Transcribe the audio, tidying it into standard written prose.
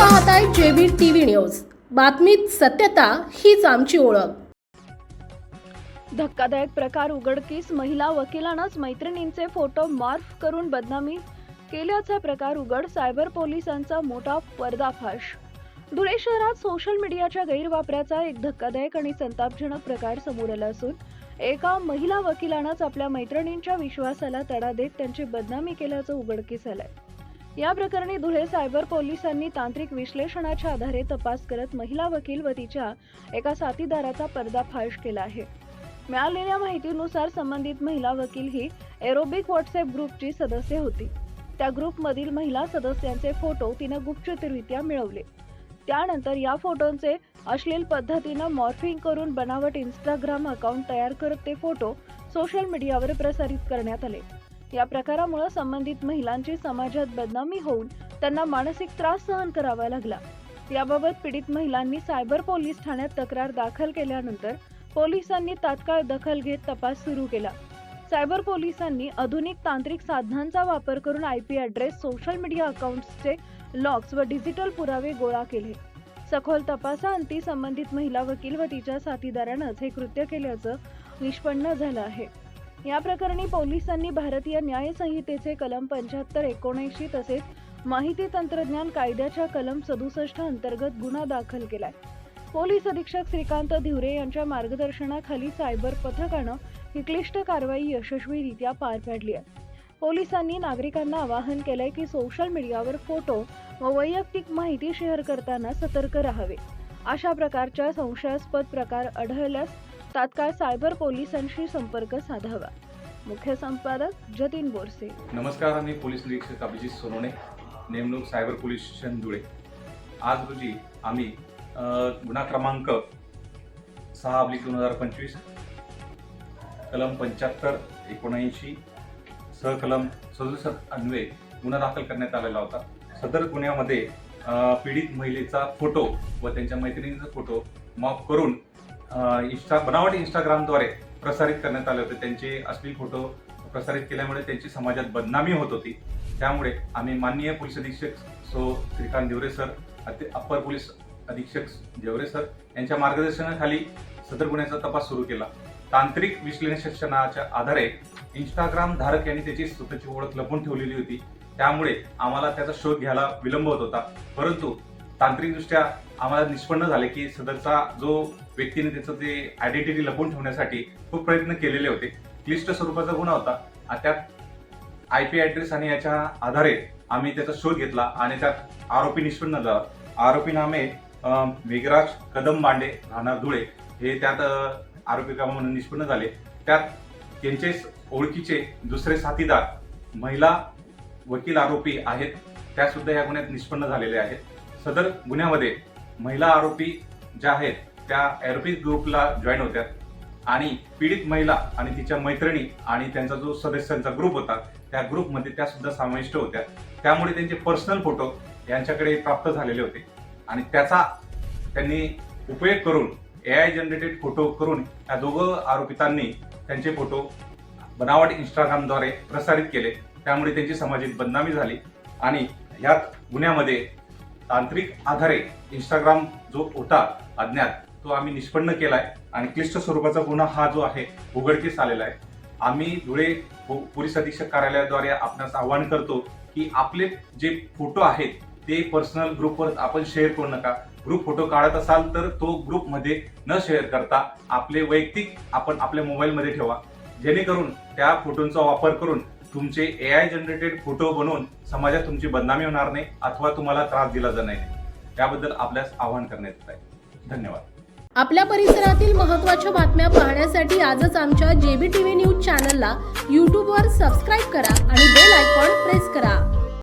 पाहताय JB TV news. बातमीत सत्यता हीच आमची ओळख। धक्कादायक प्रकार उघडकीस। महिला वकिलांनाच मैत्रिणींचे फोटो मॉर्फ करून बदनामी केल्याचा प्रकार उघड। सायबर पोलिसांचा मोठा पर्दाफाश। धुळे शहरात सोशल मीडियाच्या गैरवापराचा एक धक्कादायक आणि संतापजनक प्रकार समोर आला असून एका महिला वकिलानंच आपल्या मैत्रिणींच्या विश्वासाला तडा देत त्यांची बदनामी केल्याचं उघडकीस आलंय। या प्रकरणी धुळे सायबर पोलिसांनी तांत्रिक विश्लेषणाच्या आधारे तपास करत महिला वकील व तिच्या एका साथीदाराचा पर्दाफाश केला आहे। मिळालेल्या माहितीनुसार संबंधित महिला वकील ही एरोबिक व्हॉट्सअप ग्रुपची सदस्य होती। त्या ग्रुपमधील महिला सदस्यांचे फोटो तिनं गुप्तरित्या मिळवले। त्यानंतर या फोटोंचे अश्लील पद्धतीनं मॉर्फिंग करून बनावट इंस्टाग्राम अकाउंट तयार करत ते फोटो सोशल मीडियावर प्रसारित करण्यात आले। या प्रकारामुळे संबंधित महिलांची समाजात बदनामी होऊन त्यांना मानसिक त्रास सहन करावा लागला। याबाबत पीडित महिलांनी सायबर पोलीस ठाण्यात तक्रार दाखल केल्यानंतर पोलिसांनी तात्काळ दखल घेत तपास सुरू केला। सायबर पोलिसांनी आधुनिक तांत्रिक साधनांचा वापर करून IP ॲड्रेस, सोशल मीडिया अकाउंट्सचे लॉग्स व डिजिटल पुरावे गोळा केले। सखोल तपासाअंती संबंधित महिला वकील व तिच्या साथीदारानंच हे कृत्य केल्याचं निष्पन्न झालं आहे। या प्रकरणी पोलिसांनी भारतीय न्याय संहितेचे कलम 75-79 तसेच माहिती तंत्रज्ञान कायद्याच्या कलम 67 अंतर्गत गुन्हा दाखल केलाय। पोलीस अधीक्षक श्रीकांत धिवरे यांच्या मार्गदर्शनाखाली सायबर पथकानं ही क्लिष्ट कारवाई यशस्वीरित्या पार पाडली आहे। पोलिसांनी नागरिकांना आवाहन केलंय की सोशल मीडियावर फोटो व वैयक्तिक माहिती शेअर करताना सतर्क राहावे। अशा प्रकारच्या संशयास्पद प्रकार आढळल्यास तात्काळ सायबर पोलिसांशी संपर्क साधावा। मुख्य संपादक जतीन बोरसे। नमस्कार, मी पोलीस निरीक्षक अभिजित सोनवणे, नेमणूक सायबर पोलीस स्टेशन धुळे। आज रोजी आम्ही गुन्हा क्रमांक 6/2025 कलम 75-79 सहकलम 67 अन्वये गुन्हा दाखल करण्यात आलेला होता। सदर गुन्ह्यामध्ये पीडित महिलेचा फोटो व त्यांच्या मैत्रिणीचा फोटो मॉर्फ करून बनावट इंस्टाग्रामद्वारे प्रसारित करण्यात आले होते। त्यांचे अश्लील फोटो प्रसारित केल्यामुळे त्यांची समाजात बदनामी होत होती। त्यामुळे आम्ही माननीय पोलीस अधीक्षक Shrikant Dhivare sir, upper police अधीक्षक जेवरे सर यांच्या मार्गदर्शनाखाली सदर गुन्ह्याचा तपास सुरू केला। तांत्रिक विश्लेषणाच्या आधारे इंस्टाग्राम धारक यांनी त्याची स्वतःची ओळख लपवून ठेवलेली होती। त्यामुळे आम्हाला त्याचा शोध घ्यायला विलंब होत होता, परंतु तांत्रिकदृष्ट्या आम्हाला निष्पन्न झाले की सदरचा जो व्यक्तीने त्याचं ते आयडेंटिटी लपवून ठेवण्यासाठी खूप प्रयत्न केलेले होते। क्लिष्ट स्वरूपाचा गुन्हा होता। त्यात IP ॲड्रेस आणि याच्या आधारे आम्ही त्याचा शोध घेतला आणि त्यात आरोपी निष्पन्न झाला। आरोपी नामे मेघराज कदम बांडे, राहणार धुळे, हे त्यात आरोपी म्हणून निष्पन्न झाले। त्यात त्यांचे ओळखीचे दुसरे साथीदार महिला वकील आरोपी आहेत, त्या सुद्धा या गुन्ह्यात निष्पन्न झालेले आहेत। सदर गुन्ह्यामध्ये महिला आरोपी ज्या आहेत त्या एरोबिक ग्रुपला जॉईन होत्या आणि पीडित महिला आणि तिच्या मैत्रिणी आणि त्यांचा जो सदस्यांचा ग्रुप होता त्या ग्रुपमध्ये त्या सुद्धा समाविष्ट होत्या। त्यामुळे त्यांचे पर्सनल फोटो यांच्याकडे प्राप्त झालेले होते आणि त्याचा त्यांनी उपयोग करून AI जनरेटेड फोटो करून या दोघं आरोपितांनी त्यांचे फोटो बनावट इंस्टाग्रामद्वारे प्रसारित केले। त्यामुळे त्यांची सामाजिक बदनामी झाली आणि यात गुन्ह्यामध्ये तांत्रिक आधारे इंस्टाग्राम जो होता अज्ञात तो आम्ही निष्पन्न केलाय आणि क्लिष्ट स्वरूपाचा गुन्हा हा जो आहे उघडकीस आलेला आहे। आम्ही धुळे पोलीस अधीक्षक कार्यालयाद्वारे आपणास आवाहन करतो की आपले जे फोटो आहेत ते पर्सनल ग्रुपवर आपण शेअर करू नका। ग्रुप फोटो काढत असाल तर तो ग्रुपमध्ये न शेअर करता आपले वैयक्तिक आपण आपल्या मोबाईलमध्ये ठेवा, जेणेकरून त्या फोटोंचा वापर करून तुमचे AI जनरेटेड फोटो बनवून समाजात तुमची बदनामी होणार नाही अथवा तुम्हाला त्रास दिला जाणार नाही। त्याबद्दल आपल्यास आवाहन करण्यात येत आहे। धन्यवाद। आपल्या परिसरातील महत्त्वाच्या बातम्या पाहण्यासाठी आजच आमच्या जेबी टीव्ही न्यूज चॅनलला YouTube वर सबस्क्राईब करा आणि बेल आयकॉन प्रेस करा।